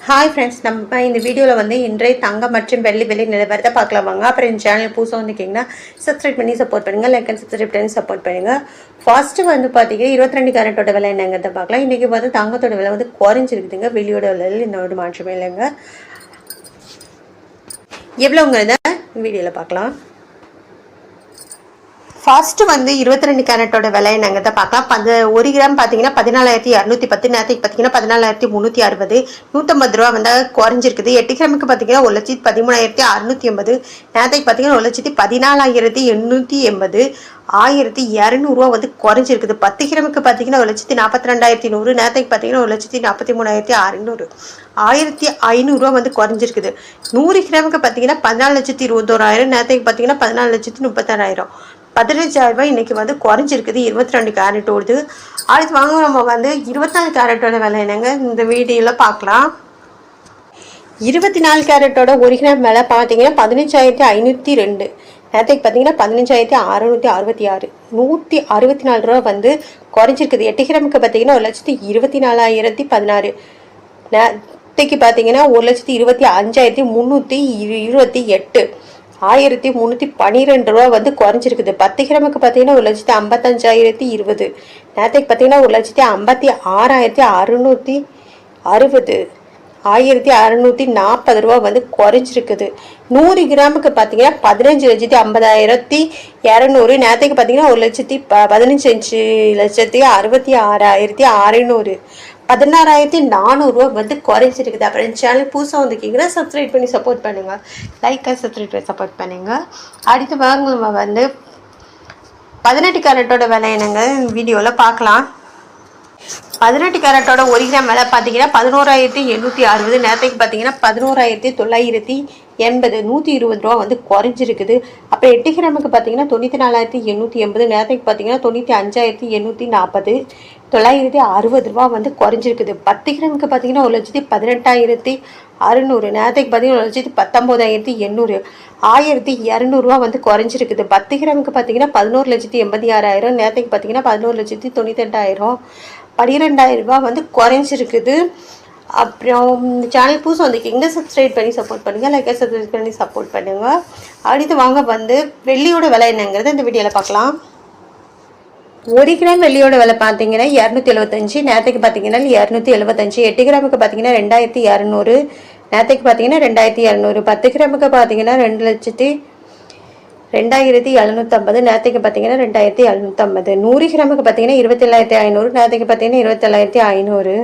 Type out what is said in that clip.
Hi friends, நம்ம இந்த வீடியோவில் வந்து இன்றைய தங்கம் மற்றும் வெள்ளி விலை நிலவரத்தை பார்க்கலாம் வாங்க. அப்புறம் இந்த சேனல் புதுசாக வந்துக்கிங்கன்னா சப்ஸ்கிரைப் பண்ணி சப்போர்ட் பண்ணுங்கள். லைக் அண்ட் சப்ஸ்கிரைப் பண்ணி சப்போர்ட் பண்ணுங்கள். ஃபர்ஸ்ட்டு வந்து பார்த்தீங்கன்னா 22 கேரட்டோட விலை என்னங்கிறத பார்க்கலாம். இன்றைக்கி வந்து தங்கத்தோட விலை வந்து குறைஞ்சிருக்குதுங்க. வெள்ளியோட விலையில் இந்த ஒரு மாற்றமே இல்லைங்க. எவ்வளோங்கிறத வீடியோவில் பார்க்கலாம். ஃபர்ஸ்ட்டு வந்து 22 கேரட்டோட விலை நாங்கள் தான் பார்க்கலாம். 1 கிராம் பார்த்தீங்கன்னா 14,210, நேரத்துக்கு பார்த்தீங்கன்னா 14,360, 150 ரூபா வந்து குறைஞ்சிருக்குது. 8 கிராமுக்கு பார்த்தீங்கன்னா 1,13,680, நேரத்துக்கு பார்த்தீங்கன்னா 1,14,880, 1,200 ரூபா வந்து குறைஞ்சிருக்குது. 10 கிராமுக்கு பார்த்தீங்கன்னா 1,42,100, நேரத்துக்கு பார்த்தீங்கன்னா 1,43,600, 1,500 ரூபா வந்து குறைஞ்சிருக்குது. 100 கிராமுக்கு பார்த்தீங்கன்னா 14,21,000, நேரத்துக்கு பார்த்தீங்கன்னா 14,36,000, 15,000 ரூபாய் இன்னைக்கு வந்து குறைஞ்சிருக்குது. 22 கேரட்டோடு. அடுத்து வாங்க நம்ம வந்து 24 கேரட்டோட விலை என்னங்க இந்த வீடியோவில் பார்க்கலாம். 24 கேரட்டோட 1 கிராம் விலை பார்த்தீங்கன்னா 15,502, நேரத்துக்கு பார்த்தீங்கன்னா 15,666, 164 ரூபா வந்து குறைஞ்சிருக்குது. 8 கிராமுக்கு பார்த்தீங்கன்னா 1,24,016, நேரத்துக்கு பார்த்தீங்கன்னா 1,25,328, 1,312 ரூபா வந்து குறைஞ்சிருக்குது. 10 கிராமுக்கு பார்த்தீங்கன்னா 1,55,020, நேரத்துக்கு பார்த்தீங்கன்னா 1,56,660, 1,640 ரூபா வந்து குறைஞ்சிருக்குது. 100 கிராமுக்கு பார்த்தீங்கன்னா 15,50,200, நேரத்துக்கு பார்த்தீங்கன்னா 1,15,66,600, 16,400 ரூபா வந்து குறைஞ்சிருக்குது. அப்புறம் சேனல் புதுசாக வந்துக்கிங்கன்னா சப்ஸ்கிரைப் பண்ணி சப்போர்ட் பண்ணுங்கள். லைக்காக சப்ஸ்கிரைப் பண்ணி சப்போர்ட் பண்ணுங்கள். அடுத்து வாங்க நம்ம வந்து 18 கேரட்டோட விலை என்னங்க வீடியோவில் பார்க்கலாம். 18 கேரட்டோட 1 கிராம் விலை பார்த்தீங்கன்னா 11,860, நேரத்துக்கு பார்த்தீங்கன்னா 11,980, 120 ரூபா வந்து குறைஞ்சிருக்குது. அப்புறம் 8 கிராமுக்கு பார்த்தீங்கன்னா 94,880, நேரத்துக்கு பார்த்தீங்கன்னா 95,840, 960 ரூபா வந்து குறைஞ்சிருக்குது. 10 கிராமுக்கு பார்த்தீங்கன்னா 1,18,600, நேரத்துக்கு பார்த்தீங்கன்னா 1,19,800, 1,200 ரூபா வந்து குறைஞ்சிருக்குது. 10 கிராமுக்கு பார்த்தீங்கன்னா 11,86,000, நேரத்துக்கு பார்த்தீங்கன்னா 11,92,000, 12,000 ரூபா வந்து குறைஞ்சிருக்குது. அப்புறம் இந்த சேனல் புதுசாக வந்துக்கிங்க சப்ஸ்கிரைப் பண்ணி சப்போர்ட் பண்ணுங்கள். லைக்காக சப்ஸ்கிரைப் பண்ணி சப்போர்ட் பண்ணுங்கள். அடுத்து வாங்க வந்து வெள்ளியோட விலை என்னங்கிறது இந்த வீடியோவில் பார்க்கலாம். 1 கிராம் வெள்ளியோட விலை பார்த்தீங்கன்னா 275, நேரத்துக்கு பார்த்தீங்கன்னா 275, 8 கிராமுக்கு பார்த்தீங்கன்னா 2,200, நேரத்துக்கு பார்த்தீங்கன்னா 2,200, 10 கிராமுக்கு பார்த்தீங்கன்னா 2,02,750, நேரத்துக்கு பார்த்தீங்கன்னா 2,750, 100 கிராமுக்கு பார்த்தீங்கன்னா 27,500, நேரத்துக்கு பார்த்தீங்கன்னா 27,500,